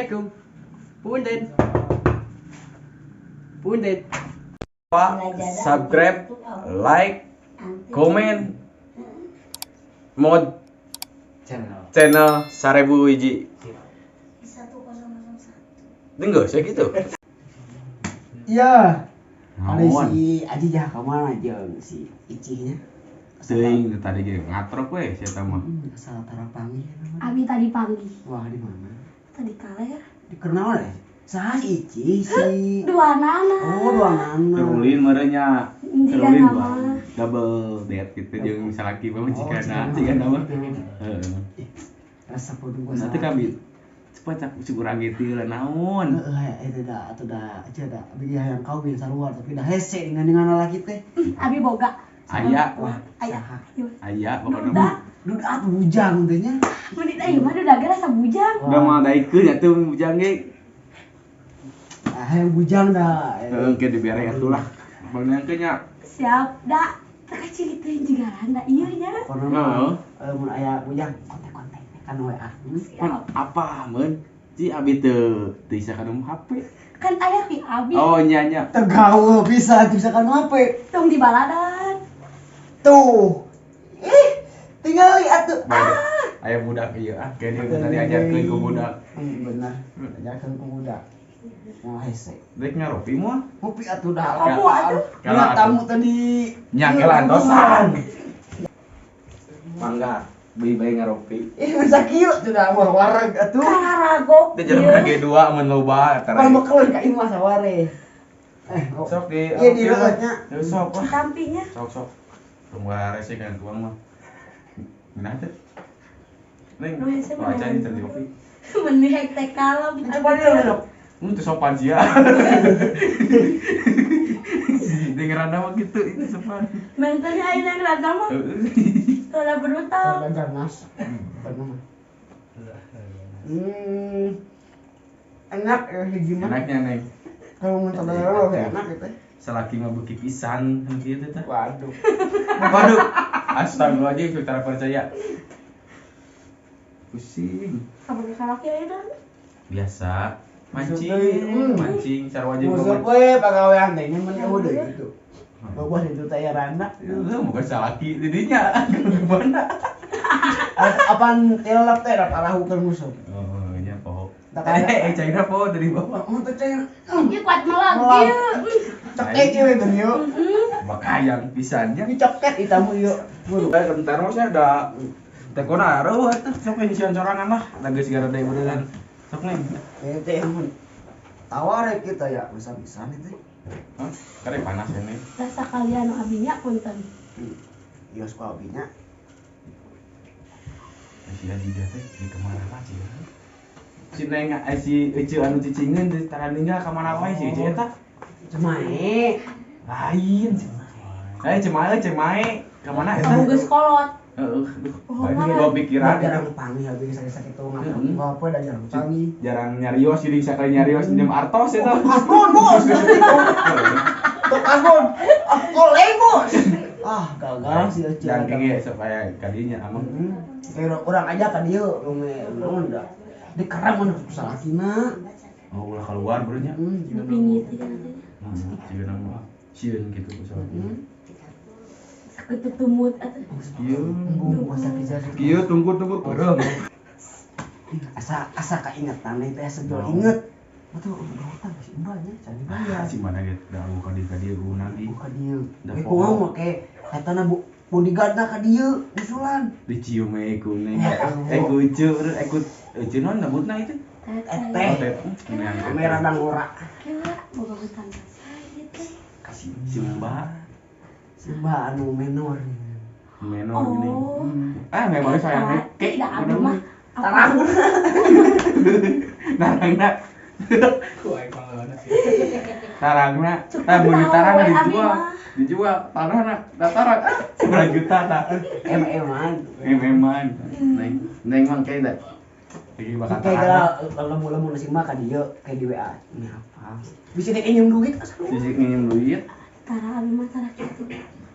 Assalamualaikum. Punten. Punten. Pak, subscribe, like, komen, mod channel 1000 wiji. 1001. Dengar saya gitu. Iya. Ada Naon? si Aji jah kemana aja si Icihnya. Teuing tadi ge ngatrok we sia teh mah. Asal Tarapangi. Abi tadi pagi. Wah, di mana? Tadi kaler. Di Kernaon ya? Saha Ici si. Dua nana. Oh, dua nana. Terulin merenya. Jika Terulin nama. Bang. Double date gitu jeung salaki mah jigana mah. Heeh. Rasa podo gua. Nanti kami cepat si urang gitu lah naon. Itu dah aja dah. Abi yang kawin sarua tapi dah hese dengan lalaki teh. Abi boga. Aya, Wah, Aya. aya pokoknya Duda. mah. Duda atuh bujang teh nya. Menit ayo mah duda ge rasa bujang. Udah mah daikeun ya tuh bujang ge. Hayang bujang dah. Heeh ke dibere atuh lah. Beunang ke nya. Siap da. Tak ceritain juga randa ieu nya. Kono mun aya bujang kontak-kontak kan WA. Mun apa mun? Ci abi teu isa kana HP. Kan aya ti Abi. Oh nya. Tegawe bisa kan apa? Tong di baladan. Tuh. Tinggal atuh. Aya budak ieu ke dia tadi ajarkeun ku budak. Benar. Ajarkeun ku budak. Mau hese. Dek ngaropi moal. Ngopi atuh dah. Kamu atuh. Lihat tamu tadi. Nya kelan dosan. Mangga beli-beli ngaropi. Masa kieu tuh dah mah wareg atuh. Karagok. Teh jeruk G2 mun loba Kalau tara. bekeun ka imah saware. Sok di Iya di leukeutnya. Sok lah. Sampingnya. Sok. Tunggu rese kan tuang mah. Mina teh. Neng, Nu hese mah. baca ini tadi kopi. Mending teh kalem. Coba dia. Teu sopan sia. Dengeran mah gitu, itu sopan. Mentalnya ayeuna rada mah. Tara berutang. Ada ganas. Benar. Enak ya gimana? Enaknya neng. Kalau mun saudara enak gitu. Selaki mah beuki pisan kieu teh. Waduh. Waduh. Astagfirullahaladzim, filter percaya. Pusing. Apa salaki ayeuna? Biasa. Maksudnya, Mancing sarua jeung Musuh we pagawean teh nyaman kamu deh gitu. Bawa itu tanya randa. Itu bukan salaki didinya. Gimana? Apaan tilap teh rap arahukeun musuh. Oh, nya poho. Tak ada. Caina poho dari bawah. Oh teh cai. Ieu kuat melag Melag. ieu. Cek cewek teh ieu. Bakayang pisannya. Ini coket itamu ieu. Bentar mah saya ada tekona areuh atuh sok ngisian sorangan lah. Da geus gara deui beneran. Sok neng. Teh ampun. Tawar kita ya bisa-bisa itu. Hah? Kare panas ya neng. Rasa kalian abinya punten. Iya suka abinya. Si Adida teh di kemana aja ya? Si neng si Ece anu cicingeun teh tara ninggal ka mana wae si Ece eta? Cemae. Lain. Cemae. Ka mana eta? Kamu geus kolot. Heeh, Oh, aduh. mana? Gua pikiran Jarang panggil habis sakit-sakit tuh ngapa. Hmm. Apa dah jarang panggil. jarang nyarios jadi sekali nyarios jeung artos eta. Kasbon bos. Tuh kasbon. Kolej bos. Gagal sih Dan kenge supaya kadinya amang. Kayak orang aja kan dia ngomong dah. Di kerang mana salakina. Oh, ulah keluar beurnya. Dipingit ieu teh. Cieu nama sieun kitu soalnya. Sakitu tumut atuh. Kieu. Masa bisa. Kieu tunggu pereum. Asa kaingetan teh sejol inget. Atuh utang si mbaknya cari bayar. Si mana ge dalu ka dieu unagi. Bukan dia. Da Kayak pohon. ngomong kayak katana bodyguardna ka dieu usulan. Dicium we ku neng. Ku ucu non nyebutna itu. Teh. Kamera dan ora. Kira boga hutan saya teh. Kasih si Mbak. Si mbak anu menor. Menor gini. Oh. Memang sayangnya Tidak ada mah. Tarang. Narangna. Tarangna. Cukup Mun tahu ditarangna we, dijual. Abi mah. Dijual tanahna dataran 9 juta tah. MM-an. Meman. Neng mang kayak da. Lagi bakal Kayak lemu-lemu nasi mbak ka dieu kayak di WA. Ini apa? Bisa dikenyum duit asal. Sisi nginjem duit. Tara abi mah tara kitu.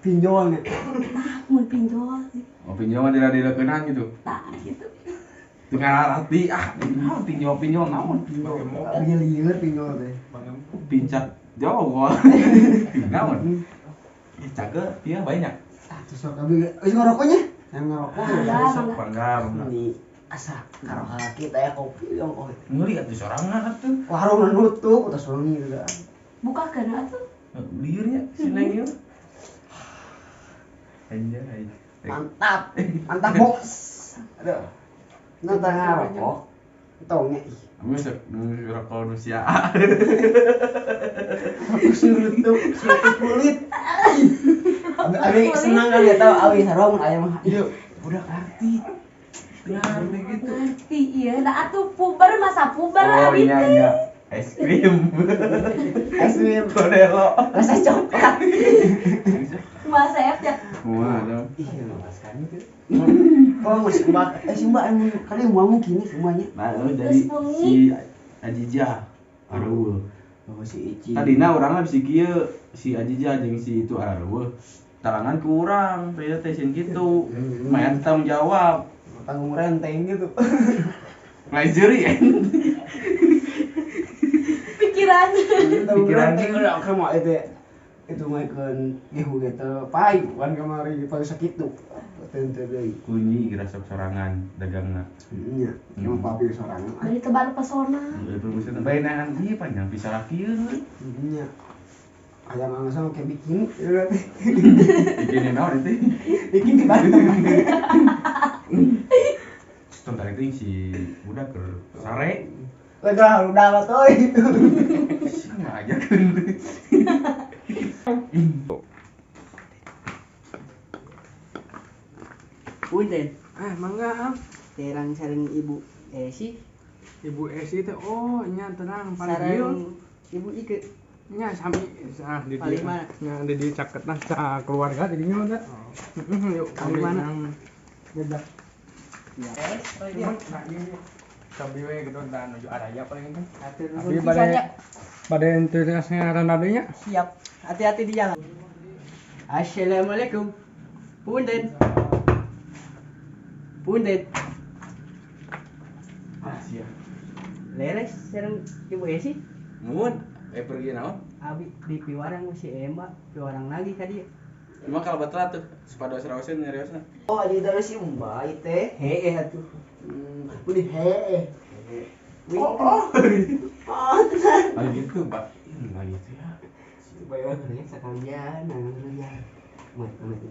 Pinjolnya. Tah mun pinjol. Oh pinjam mah tidak dilakukan gitu. Tah gitu. Dengan arti pinjol naon? Dia lieur pinjol teh. Pincat Jawa. Naon? Cager dia banyak. Terus kabeh ngerokoknya. Yang ngerokok Bangga. Bangga. ini asa karo kita ya kopi yang kopi. Ngeri atuh sorangan atuh. Warung nutup terus wangi juga. Bukakeun atuh. Liurnya si Neng ieu. Anjay. Mantap bos. Aduh. Nonton ngerokok. Tongnya ih. Musik rokok Rusia. Suruh kulit. Abi senang kan ya tahu abi sarong aya mah. Yuk, budak arti. Ngerti gitu. Ngerti iya. Da atuh puber masa puber Oh abi iya teh. iya. Es krim. Es krim Kodelo. rasa coklat. Masa ya. Wah, dong. Iya, lepaskan itu. Kalau masih mbak, si mbak emang kalian mau gini semuanya. Nah, dari si Ajija. Aduh. Oh si Ici. Tadina urangna bisi kieu, si Ajija jeung si itu aduh. Talangan kurang, beda teh sieun kitu. Lumayan tanggung jawab. Tanggung renteng gitu. Ngajeri Pikiran. Pikiran udah kemau itu mah kan gehu gitu. Pai bukan kemari pada sakitu. Tente deui. kunyi geura sok sorangan dagangna. Iya, cuma papi sorangan. Dari tebar pesona. Perbusan bae nangan ieu panjang bisa lakieu. Iya. Ayam angsa sama kayak bikin, ya teh. Bikinin naon itu? Bikin di Bandung. Tentang itu si budak ke sare. Lega udah lah toy. Sama aja kan. Punten, Mangga. terang sareng Ibu Esi, Ibu Esi teh oh nya tenang paling ieu sareng Ibu Ike. nya sami di Paling mana? nya di caket nah ca keluarga di dinya teh. Yuk Paling mana? Bedak. Ya. Kami we gitu dan nuju araya paling itu. Atur Tapi nuhun pada pisannya. pada internasional ranadenya. Siap. Hati-hati di jalan. Assalamualaikum. Punten. Punten. Ah, sia. Leres sareng Ibu Esi. Mun pergi naon? Abi di piwarang si Emba, piwarang lagi ka dieu. Cuma kalau batra tuh sepados rawasen nyariosna. Oh, jadi dari si Mbak teh. Hee atuh. Udah heeh. Oh. Ah gitu, Pak. Enggak gitu ya. Bayar nih sekalian, ya. Mat tadi.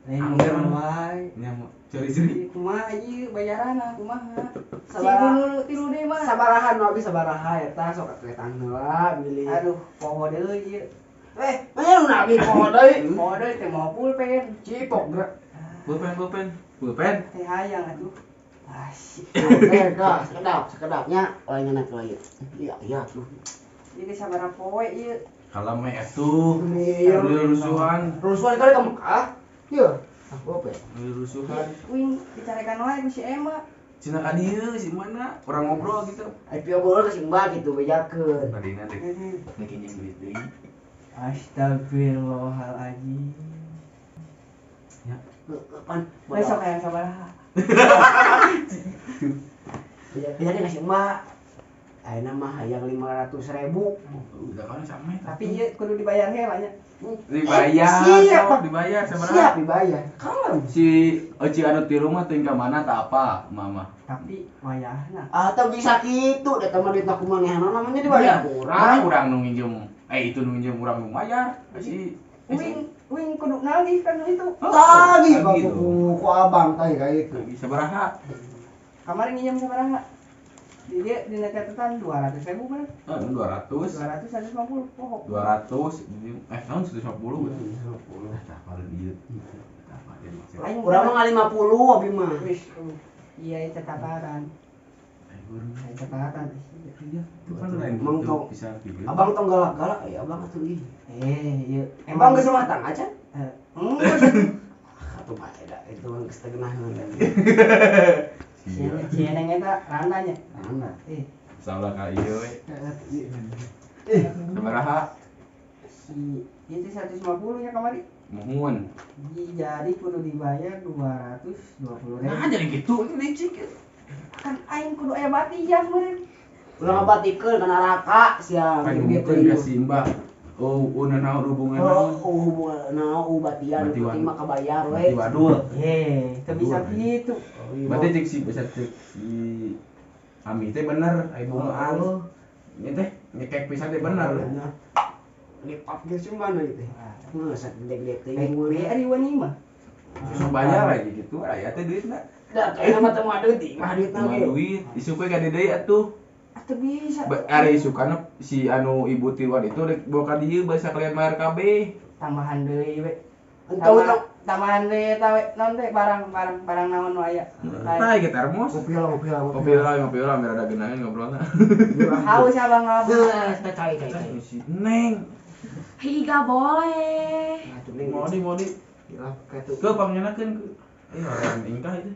Lain Angger. ngomong wae. Nyamuk curi-curi. Kumaha ieu bayaranna kumaha? Sabaraha. Dulu tilu deui mah. Sabaraha nu abi sabaraha eta sok atuetan heula milih. Aduh, poho deui ieu. Aya nu nabi poho deui. Poho deui teh mau pulpen. Cipok geura. Pulpen. Teh hayang atuh. Asik. Dah, sekedapnya lain enak lagi. Iya tuh. Ieu geus sabaraha poe ieu. Kalau me atuh. Iya. Rusuhan. Rusuhan kali ke Mekah. Iya. Ah, apa ya? Rusuhan. Wing dicarekan wae ku si Emma. Cina ka dieu si mana? Orang ngobrol gitu. IPO boleh ke Simba gitu bejakeun. Tadina teh bikin duit deui. Astagfirullahaladzim. Ya. Kan Besok hayang sabaraha? Bisa di kasih Mbak. Ayeuna mah hayang 500.000. Udah kan sama eta. Tapi ieu kudu dibayar heula nya. Dibayar. Siap. sok dibayar sabaraha? Siap dibayar. Kalem. Si Oci anu ti rumah teh ka mana tak apa, Mama. Tapi wayahna. Atau bisa gitu, eta mah duit aku manehna namanya dibayar Orang kurang. nu nginjem. Itu nu nginjem urang nu bayar. Si Wing kudu nagih kan itu. Lagi Oh, gitu. ku abang teh kayak gitu. Sabaraha? Kemarin nginjem sabaraha? Di dia di catatan 200.000 kan? 200. 200 150 poho. 200 naon 150 gitu. Tah paling ieu. Tah paling maksud. Lain Urang mah 50 abi mah. wis. Iya itu catatan. Catatan. Kan lain Emang gitu, tau. bisa gitu. Abang tong galak-galak ya abang atuh ih. Iya. Emang geus rumah tangga can? Hmm. Atuh mah eta itu mah geus teu geunaheun. Cieneng eta randanya. Anda. Salah ka ieu we. Sabaraha? Si itu 150 nya kamari. Muhun. Jadi kudu dibayar 220.000. Nah, jadi gitu ini licik. Kan aing kudu aya batian meureun. Ulah ngabatikeun kana raka sia Panjungkeun ka si Mbah. Oh, naon hubungan naon? hubungan naon batian Bati penting mah kabayar Berarti we. wadul. Teu bisa kitu. Berarti cek si bisa cek si Ami teh bener, ai bungaan. Ini teh nyekek pisan teh bener. Lipat ge sih mana itu. Masa gede-gede teh We ari wani mah. Susah bayar lagi gitu, aya teh duitna. Da kayaknya mah teu mah duit, mah duit Cuma ge. duit, isu kue gade deui atuh. Atuh bisa. Are isu kana si anu ibu Tiwan itu rek bawa ka dieu basa kalian bayar kabeh. Tambahan deui we. Entau tong Tambahan deui eta we naon teh barang naon nu aya. Tah ge termos. kopi lah. Ngopi lah biar ada genahin ngobrolna. Haus abang abang. Teh cai. Si Neng, Higa boleh. Nah, tuh ning modi. gila katu. Ke pangnyanakeun. Orang ingkah itu.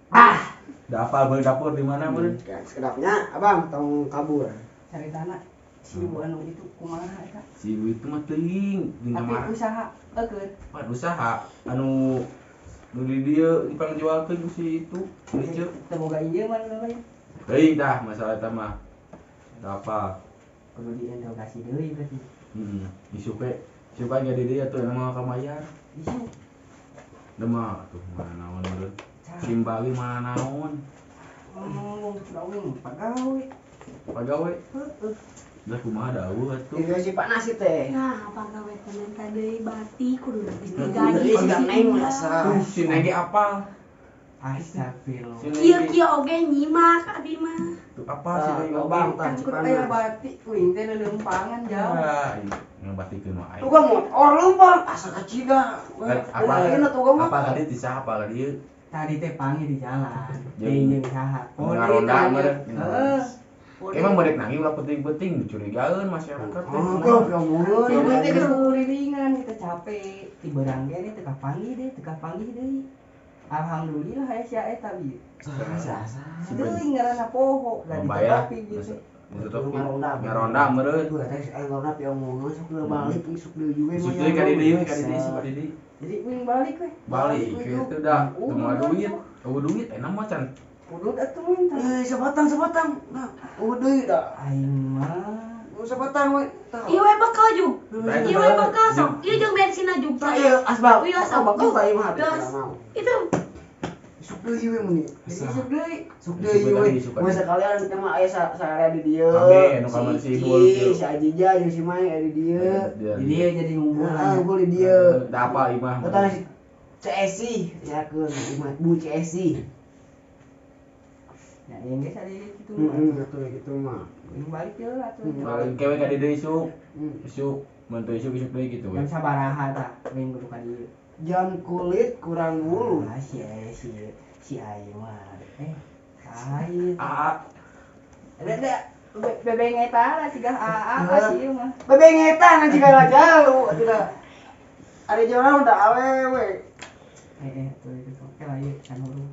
Ah, Dapal beul dapur di mana beul? sekedapnya abang tong kabur. Cari tanah. Si ibu anu itu kumaha eta? Si ibu itu mah teuing, jeung Tapi kamar. usaha eukeun. Pan usaha anu nu di dieu dipangjualkeun ku si itu. Ieu. Teu boga ieu mah nu lain. Teuing tah masalah eta mah. Dapal. Kudu diinterogasi deui berarti. Isupe gade deui atuh emang kamayar. Isu. Demah tuh mana naon beul. Simbali mana naon. Dawing pagawe. Pagawe. Lah kumaha dawuh atuh. Itu si Pak Nasi teh. Nah, apa gawe temen tadi bati kudu nanti Jadi gaji. sudah neng masa. Si Neng ge apal. Astagfirullah. Si Neng Kieu ge- kieu oge nyimak abi mah. Tuh apa si Neng ge Bang, apal. Kan kudu aya batik kuing teh leumpangan jauh. Ya, ngabatikeun mah aing. Tuga motor lempang asa kacida. Apa apa tadi disah apa dieu? Tadi teh panggil di jalan. Jeung- Jeung saha? ngaronda meureun. Heeh. Emang bodek nangi ulah penting-penting dicurigaeun masyarakat teh. Ieu teh geus kuriringan kita capek. Ti beurang ge teu kapanggih deui. Alhamdulillah aya sia eta bieu. Deui ngaranna poho, da Bayar. ditopi gitu. Ditutup ngaronda meureun. Isuk deui ka dieu ka dieu. Jadi wing balik we. Balik kitu dah, cuma duit. Eueuh duit enak mah can. Kudu atuh minta. Sebatang. Nah, deui da. Aing mah Sebatang we. Ieu we bekal jug. Ieu we bekal sok. Ieu jeung bensina jug. Saya asbab. Ieu asal bakal bae mah. Gas. Itu Isuk deui we meni. isuk deui. Isuk deui we. Mun sekalian kita mah aya saarea di dieu. Kabeh nu kamar si Ibul kieu. Si Ajija jeung si Mai aya di dieu. Jadi dia jadi ngumpul. Ngumpul di dieu. Da apa imah? Betul si CSI ya keun Bu CSI. Ya yang geus ada gitu. Betul gitu mah. Wing balik ye atuh. Balik kewe ka dieu isuk. Isuk mantu isuk deui kitu we. Jam sabaraha tah wing kudu ka dieu. Jam kulit kurang bulu. Ah si aing mah. Aing. Ada bebeng eta lah cigah apa sih mah. Bebengetan anjing segala jauh. Tidak. Ada jalan udah awewe. Tuh itu oke lah ieu can huru.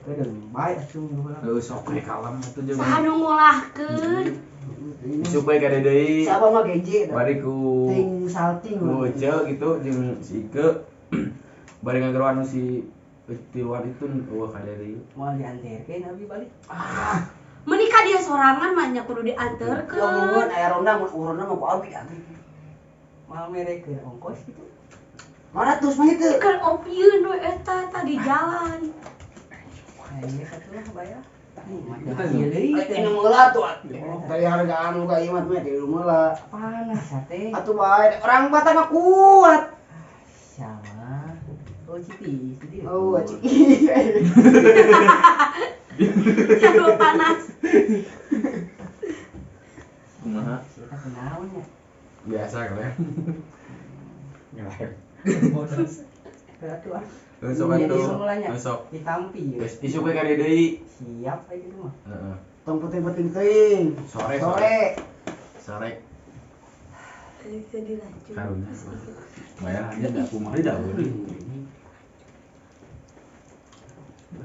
Teu baik atuh heula. Heuh sok we kalem atuh jeung. saha nu ngolahkeun. Isuk we ka dieu deui. Siapa mah geje. Bari ku Ting salting. ku Ece gitu jeung si Ike. Bari ngageruan si Tiwan itu eueuh ka dieu deui. Moal dianterkeun abi balik. Menikah dia sorangan mah nya kudu Yo dianterkeun. mungkin aya ronda mah urunna mah ku abi atuh. Moal merekeun ongkos gitu. 200 mah itu. Kan opieun we eta tadi jalan. Aing atuh bayar. Betul. Ieu deui Ini meula tuh. Tadi hargaan nu ka ieu mah di meula. panas sate. Atuh bae orang Batak mah kuat. Sama. Oh citi, citi. Oh, acik. Aduh panas. Kumaha? Kita kenaon ya. Biasa kalian. Beratu ah. Besok Jadi atuh. semulanya. Besok. Ditampi ya. Geus isuk we ka dieu deui. Siap kayak gitu mah. Heeh. Tong penting-penting teuing. Sore. Sore. Bisa diracun. Karunya. Bayar aja da kumaha da deui.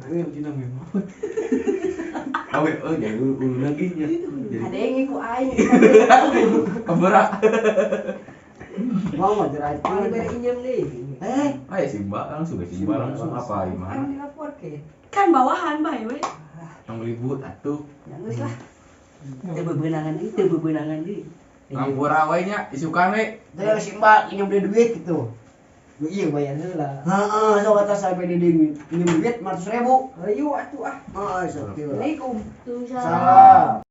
Ini cina memang. Awe, jadi ulu lagi ya. Ada yang ngikut aing. Keberak. Mau mah diracun. Mau bere injem deui. Ayo Simba langsung apa Aing gimana? dilaporkeun. Kan bawahan bae we. Yang libut atuh. Ya geus lah. Teu bebenangan deui. Ngampura we nya isukan we. Teu simba ini beli duit gitu. Iya bayar heula. Heeh, so kata sampai di pinjam duit 500.000. Ayo atuh ah. Oh, sok. Assalamualaikum. Tuh Salam.